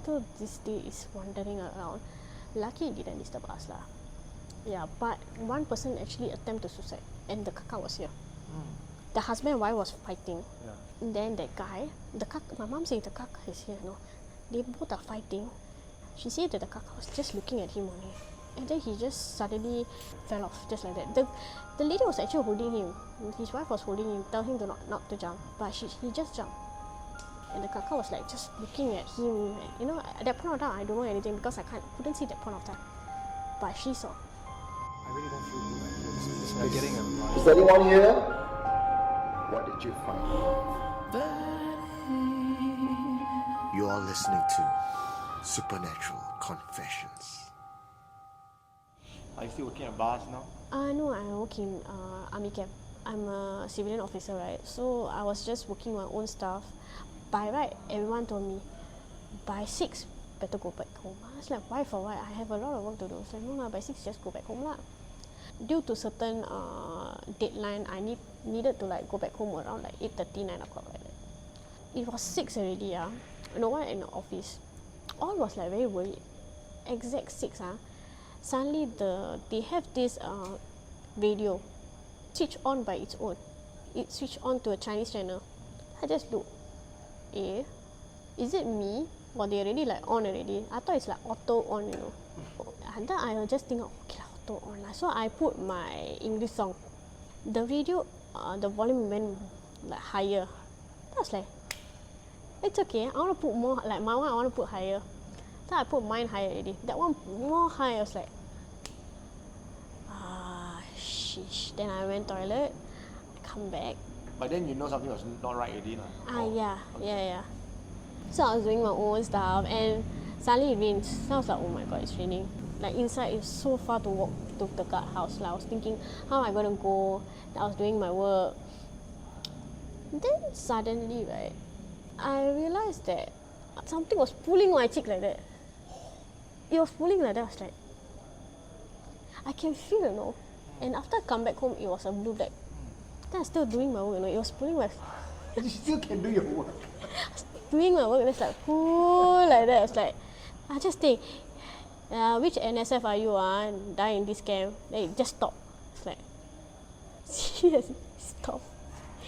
still this day is wandering around. Lucky it didn't disturb us lah. Yeah, but one person actually attempted suicide, and the kakak was here. The husband and wife was fighting. Yeah. And then that guy, my mom said the kakak is here, no. They both are fighting. She said that the kakak was just looking at him only. And then he just suddenly fell off, just like that. The lady was actually holding him. His wife was holding him, telling him not to jump. But he just jumped. And the kakak was like just looking at him. You know, at that point of time, I don't know anything because I couldn't see that point of time. But she saw. I really don't feel good. Like getting a Is anyone here? What did you find? You are listening to Supernatural Confessions. Are you still working at bars now? No, I'm working army camp. I'm a civilian officer, right? So I was just working my own stuff. By right, everyone told me, by 6, better go back home. I was like, why for what? I have a lot of work to do. So no lah, by 6, just go back home lah. Due to certain deadline, I needed to like go back home around like 8:30, 9 o'clock like that. It was 6 already, no one in the office. All was like very worried. Exact 6, suddenly they have this radio switch on by its own. It switched on to a Chinese channel. I just look. Is it me? Or they already like on already? I thought it's like auto on, you know. And then I just think, okay, auto on. So I put my English song. The radio, the volume went like higher. I was like, it's okay. I want to put more, like my one I want to put higher. So I put mine higher already. That one more high. I was like, sheesh. Then I went toilet, come back. But then you know something was not right already. Yeah. So I was doing my own stuff and suddenly it rains. So I was like, oh my god, it's raining. Like inside it's so far to walk to the guard house. Like, I was thinking, how am I going to go? I was doing my work. Then suddenly, right, I realized that something was pulling my cheek like that. It was pulling like that. I was like, I can feel, you know. And after I come back home, it was a blue black. Then I was still doing my work, you know. It was pulling my... And you still can do your work. Doing my work, and it's like, pull like that. I was like, I just think, which NSF are you die in this camp? Then it just stopped. It's like, seriously, stop.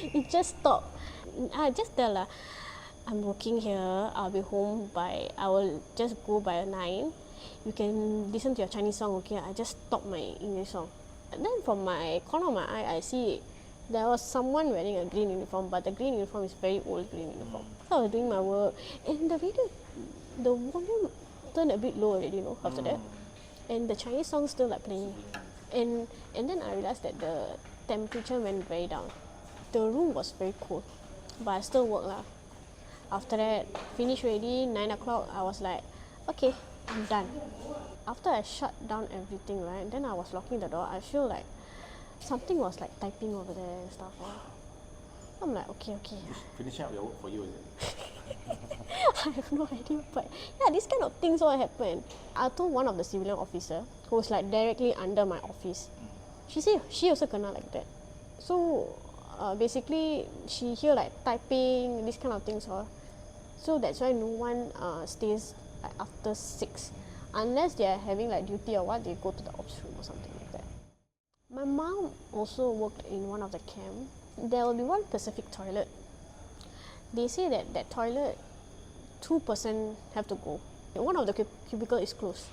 It just stopped. I just tell her, I'm working here, I'll be home I will just go by 9. You can listen to your Chinese song, okay? I just stopped my English song. And then from my corner of my eye, I see there was someone wearing a green uniform, but the green uniform is very old green uniform. So I was doing my work, and the radio, the volume turned a bit low already, you know, after that. And the Chinese song still like playing. And then I realized that the temperature went very down. The room was very cold, but I still work lah. After that, finished already, 9 o'clock, I was like, okay, I'm done. After I shut down everything, right, then I was locking the door, I feel like something was like typing over there and stuff. I'm like, okay. Finishing up your work for you, is it? I have no idea, but yeah, these kind of things all happen. I told one of the civilian officer who was like directly under my office. She said she also kena like that. So basically, she hear like typing, these kind of things all. So that's why no one stays like after 6, unless they are having like duty or what. They go to the ops room or something like that. My mom also worked in one of the camp. There will be one specific toilet. They say that toilet, 2 person have to go. One of the cubicle is closed.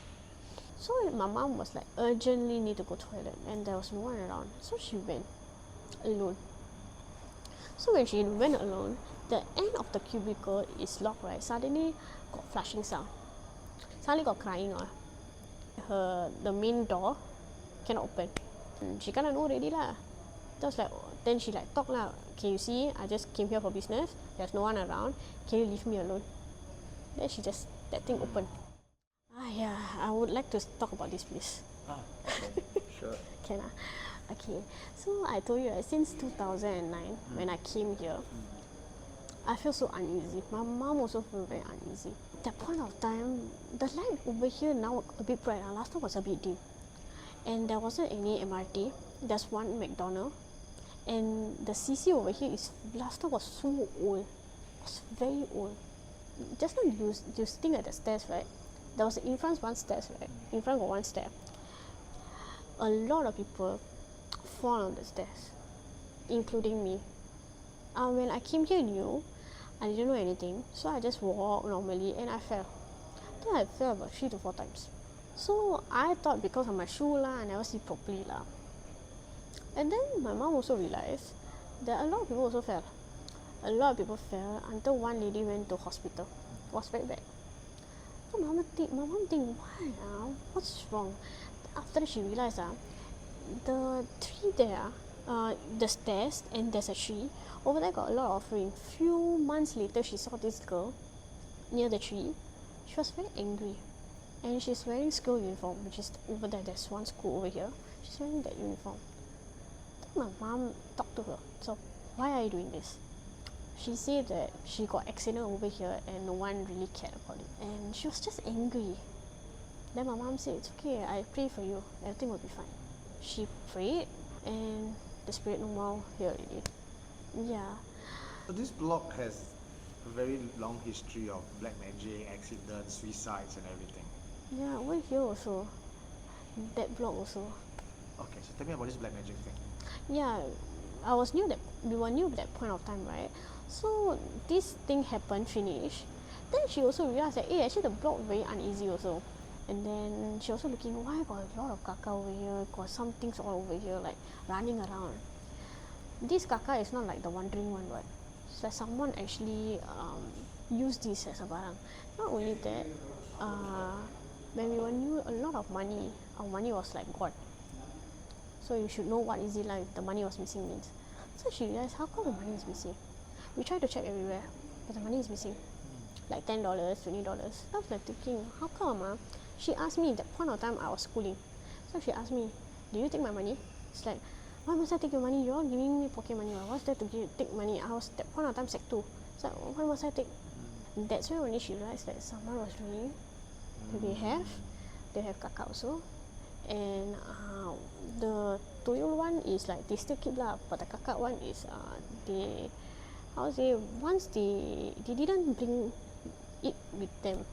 So my mom was like urgently need to go toilet, and there was no one around. So she went alone. So when she went alone, the end of the cubicle is locked, right? Suddenly got flushing sound. Suddenly got crying. The main door cannot open. She kinda know already lah. Then she like talk lah. Okay, you see, I just came here for business. There's no one around. Can you leave me alone? Then that thing opened. Yeah, I would like to talk about this, please. Okay, sure. Can I? Okay, so I told you, since 2009, when I came here, I feel so uneasy. My mom also feel very uneasy. At that point of time, the light over here now a bit bright. Last time was a bit dim. And there wasn't any MRT. There's one McDonald's. And the CC over here last time was so old. It was very old. just now you sitting at the stairs, right? There was in front one stairs, right? In front got one stair. A lot of people fall on the stairs, including me. When I came here new, I didn't know anything, so I just walked normally and I fell. Then I fell about 3 to 4 times. So I thought because of my shoe lah, I never see properly lah. And then my mom also realized that a lot of people also fell. A lot of people fell until one lady went to hospital. It was very bad. So my mom think, why? What's wrong? After that she realized the tree there, the stairs and there's a tree. Over there got a lot of rain. Few months later, she saw this girl near the tree. She was very angry. And she's wearing school uniform, which is over there. There's one school over here. She's wearing that uniform. Then my mom talked to her. So, why are you doing this? She said that she got accident over here and no one really cared about it. And she was just angry. Then my mom said, it's okay, I pray for you. Everything will be fine. She prayed and the spirit no more here already. Yeah. So this block has a very long history of black magic, accidents, suicides and everything. Yeah, over here also. That block also. Okay, so tell me about this black magic thing. Yeah, we were new at that point of time, right? So this thing happened, finished. Then she also realized that, hey, actually the block very uneasy also. And then she also looking, why got a lot of kaka over here, got some things all over here, like running around. This kaka is not like the wandering one, right? It's like someone actually used this as a barang. Not only that, when we were new, a lot of money, our money was like gone. So you should know what is it like the money was missing means. So she realized, how come the money is missing? We tried to check everywhere, but the money is missing. Like $10, $20. I was like thinking, how come? She asked me, at that point of time I was schooling. So she asked me, do you take my money? It's like, why must I take your money? You're all giving me pocket money. What's there to take money? I was, at that point of time, Sec 2. So why must I take? That's when only she realized that someone was doing. They have kakak also. And the Toyol one is like, they still keep lah. But the kakak one is, once they didn't bring it with them.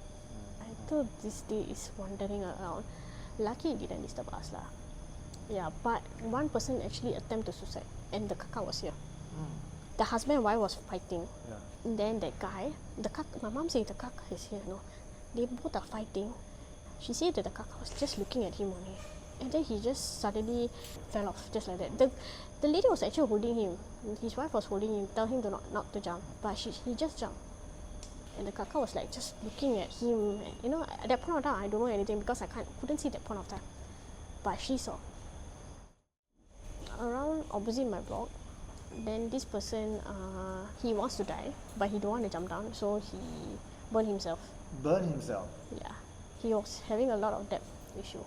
Until this day is wandering around. Lucky it didn't disturb us lah. Yeah, but one person actually attempted suicide and the kakak was here. The husband and wife was fighting. Yeah. And then that guy, my mom said the kakak is here, no. They both are fighting. She said that the kakak was just looking at him only. And then he just suddenly fell off, just like that. The lady was actually holding him. His wife was holding him, tell him to not to jump. But he just jumped. And the kakak was like just looking at him. And, you know, at that point of time, I don't know anything because I couldn't see that point of time. But she saw. Around opposite my block, then this person, he wants to die, but he don't want to jump down, so he burned himself. Burn himself? Yeah. He was having a lot of debt issue.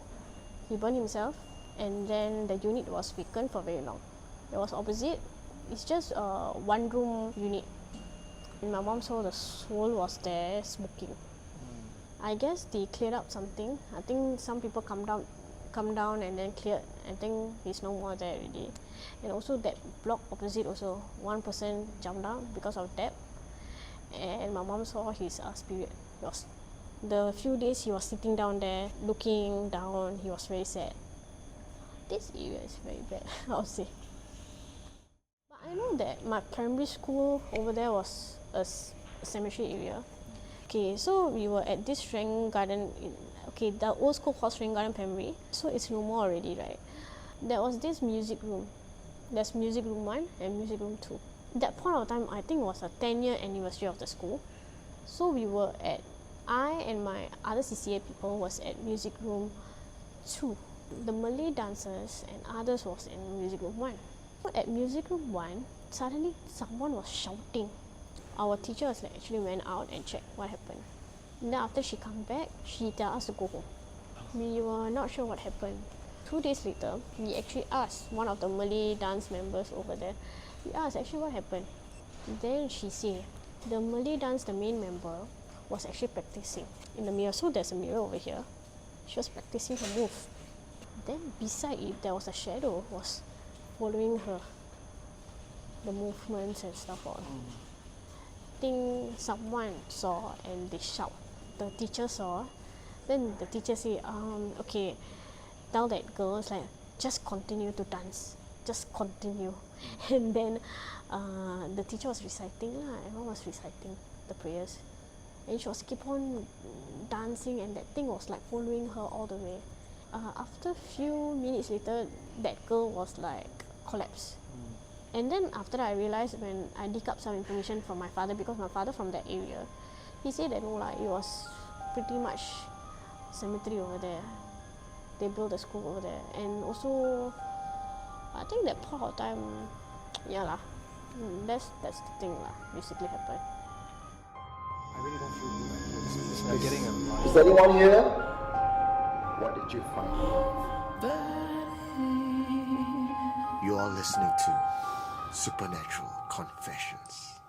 He burned himself, and then the unit was vacant for very long. It was opposite. It's just a one-room unit. And my mom saw the soul was there smoking. I guess they cleared up something. I think some people come down and then cleared. I think he's no more there already. And also that block opposite also, one person jumped down because of debt. And my mom saw his spirit. The few days he was sitting down there, looking down, he was very sad. This area is very bad, I would say. But I know that my primary school over there was a cemetery area. Okay, so we were at this Shrine Garden, the old school called Shrine Garden Primary. So it's no more already, right? There was this music room. There's music room 1 and music room 2. That point of time, I think it was a 10-year anniversary of the school. So I and my other CCA people was at music room 2. The Malay dancers and others was in music room 1. At music room 1, suddenly someone was shouting. Our teacher actually went out and checked what happened. And then after she come back, she tell us to go home. We were not sure what happened. 2 days later, we actually asked one of the Malay dance members over there. We asked actually what happened. Then she said the Malay dance, the main member, was actually practicing in the mirror. So there's a mirror over here. She was practicing her move. Then beside it, there was a shadow was following her, the movements and stuff on. think someone saw and they shout. The teacher saw, then the teacher say, okay, tell that girl, it's like, just continue to dance, just continue. And then the teacher was reciting lah, everyone was reciting the prayers. And she was keep on dancing, and that thing was like following her all the way. After few minutes later, that girl was like collapsed. And then after that, I realized when I dig up some information from my father, because my father from that area, he said that no, like, it was pretty much cemetery over there. They built a school over there, and also I think that part of time, yeah lah, that's the thing lah, basically happened. I really don't feel good. It's like getting a Is there anyone here? What did you find? You are listening to Supernatural Confessions.